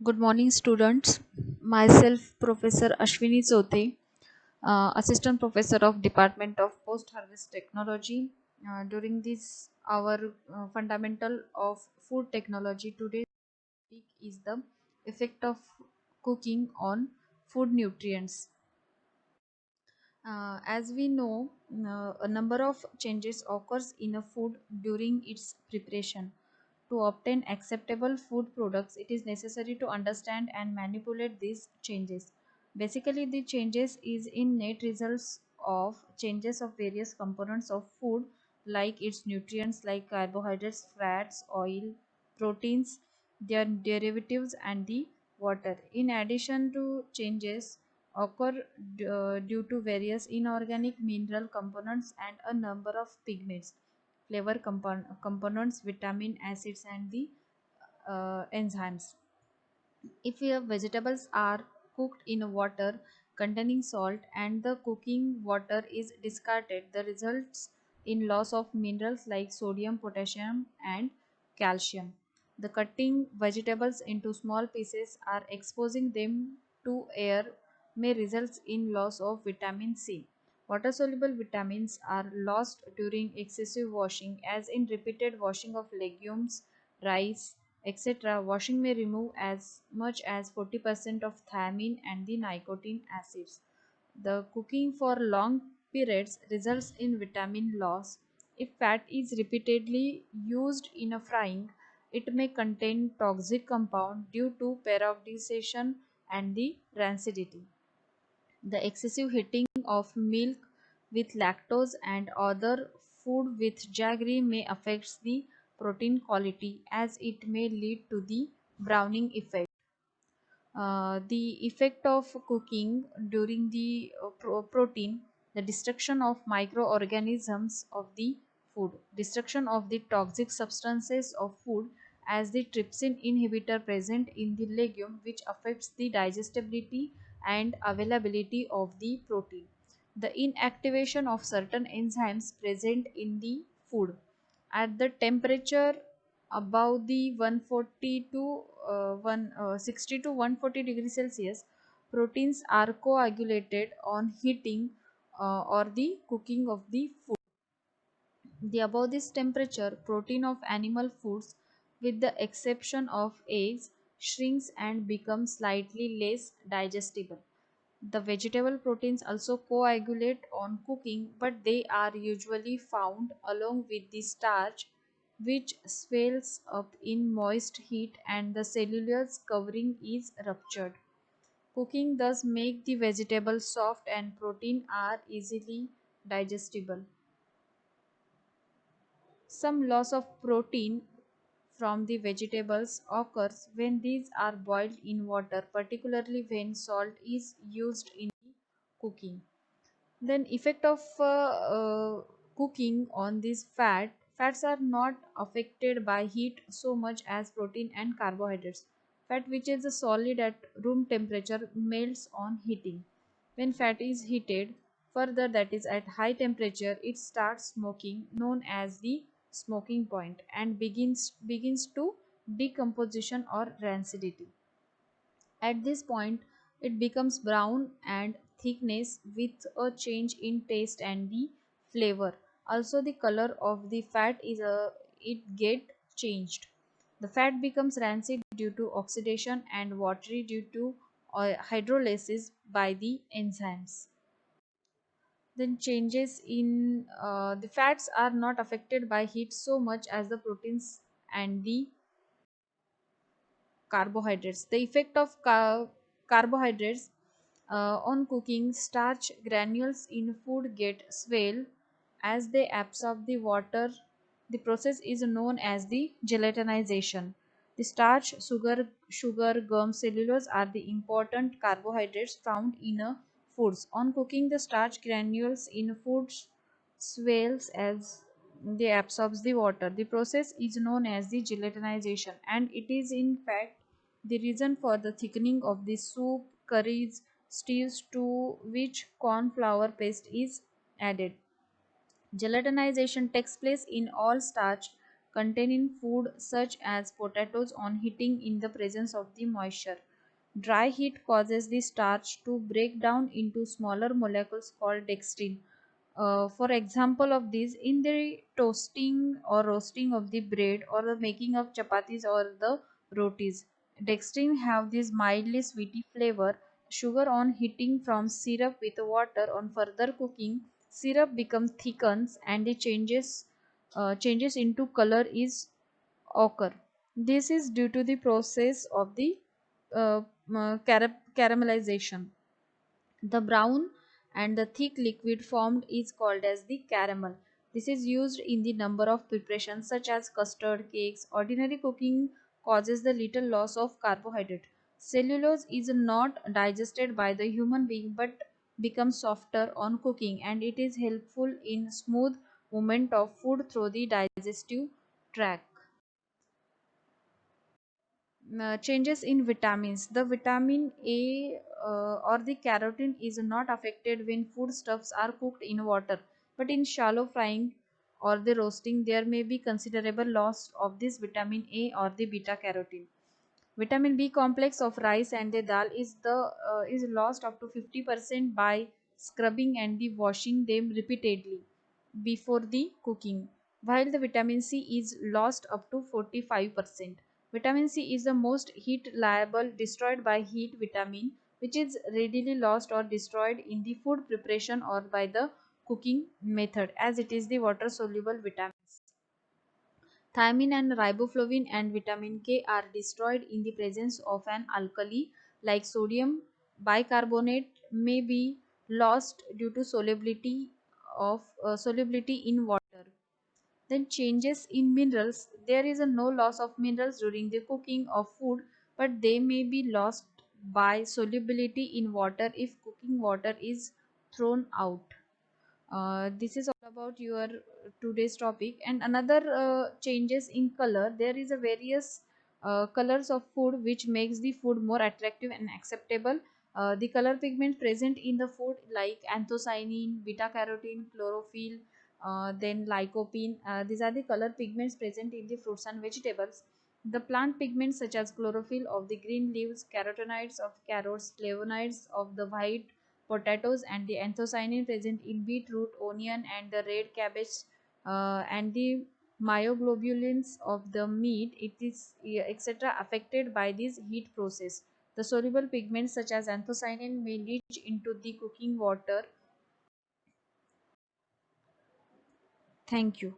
Good morning, students. Myself, Professor Ashwini Zote, Assistant Professor of Department of Post Harvest Technology. During this, our fundamental of food technology today topic is the effect of cooking on food nutrients. As we know, a number of changes occurs in a food during its preparation. To obtain acceptable food products, it is necessary to understand and manipulate these changes. Basically, the changes is in net results of changes of various components of food like its nutrients like carbohydrates, fats, oil, proteins, their derivatives and the water. In addition to changes occur due to various inorganic mineral components and a number of pigments, flavor components, vitamin acids, and the enzymes. If your vegetables are cooked in water containing salt and the cooking water is discarded, the results in loss of minerals like sodium, potassium, and calcium. The cutting vegetables into small pieces or exposing them to air may result in loss of vitamin C. Water soluble vitamins are lost during excessive washing, as in repeated washing of legumes, rice, etc. Washing may remove as much as 40% of thiamine and the nicotine acids. The cooking for long periods results in vitamin loss. If fat is repeatedly used in a frying, it may contain toxic compound due to peroxidation and the rancidity. The excessive heating of milk with lactose and other food with jaggery may affect the protein quality, as it may lead to the browning effect. The effect of cooking during the protein, the destruction of microorganisms of the food, destruction of the toxic substances of food, as the trypsin inhibitor present in the legume, which affects the digestibility and availability of the protein, the inactivation of certain enzymes present in the food at the temperature above the 140 to 160 to 140 degrees Celsius. Proteins are coagulated on heating or the cooking of the food. The above this temperature, protein of animal foods, with the exception of eggs, shrinks and becomes slightly less digestible. The vegetable proteins also coagulate on cooking, but they are usually found along with the starch, which swells up in moist heat and the cellulose covering is ruptured. Cooking thus make the vegetable soft and protein are easily digestible. Some loss of protein from the vegetables occurs when these are boiled in water, particularly when salt is used in cooking. Then effect of cooking on this fats are not affected by heat so much as protein and carbohydrates. Fat, which is a solid at room temperature, melts on heating. When fat is heated further, that is at high temperature, it starts smoking, known as the smoking point, and begins to decomposition or rancidity. At this point, it becomes brown and thickness with a change in taste and the flavor. Also, the color of the fat is it get changed. The fat becomes rancid due to oxidation and watery due to hydrolysis by the enzymes. Then changes in the fats are not affected by heat so much as the proteins and the carbohydrates. The effect of carbohydrates on cooking: starch granules in food get swell as they absorb the water. The process is known as the gelatinization. The starch, sugar, gum, cellulose are the important carbohydrates found in foods. On cooking, the starch granules in foods swells as they absorbs the water. The process is known as the gelatinization, and it is in fact the reason for the thickening of the soup, curries, stews to which corn flour paste is added. Gelatinization takes place in all starch contained in food such as potatoes on heating in the presence of the moisture. Dry heat causes the starch to break down into smaller molecules called dextrin. For example of this, in the toasting or roasting of the bread or the making of chapatis or the rotis, dextrin have this mildly sweety flavor. Sugar on heating from syrup with water on further cooking, syrup becomes thickens and it changes into color is occur. This is due to the process of the caramelization. The brown and the thick liquid formed is called as the caramel. This is used in the number of preparations such as custard, cakes. Ordinary cooking causes the little loss of carbohydrate. Cellulose is not digested by the human being but becomes softer on cooking, and it is helpful in smooth movement of food through the digestive tract. Changes in vitamins. The vitamin A or the carotene is not affected when foodstuffs are cooked in water, but in shallow frying or the roasting, there may be considerable loss of this vitamin A or the beta carotene. Vitamin B complex of rice and the dal is lost up to 50% by scrubbing and the washing them repeatedly before the cooking, while the vitamin C is lost up to 45%. Vitamin C is the most heat liable destroyed by heat vitamin, which is readily lost or destroyed in the food preparation or by the cooking method, as it is the water soluble vitamins. Thiamine and riboflavin and vitamin K are destroyed in the presence of an alkali like sodium bicarbonate may be lost due to solubility in water. Then changes in minerals. There is a no loss of minerals during the cooking of food, but they may be lost by solubility in water if cooking water is thrown out. This is all about your today's topic. And another changes in color. There is a various colors of food which makes the food more attractive and acceptable. The color pigments present in the food like anthocyanin, beta carotene, chlorophyll, then lycopene. These are the color pigments present in the fruits and vegetables. The plant pigments such as chlorophyll of the green leaves, carotenoids of carrots, flavonoids of the white potatoes, and the anthocyanin present in beetroot, onion, and the red cabbage, and the myoglobulins of the meat, it is etc. affected by this heat process. The soluble pigments such as anthocyanin may leach into the cooking water. Thank you.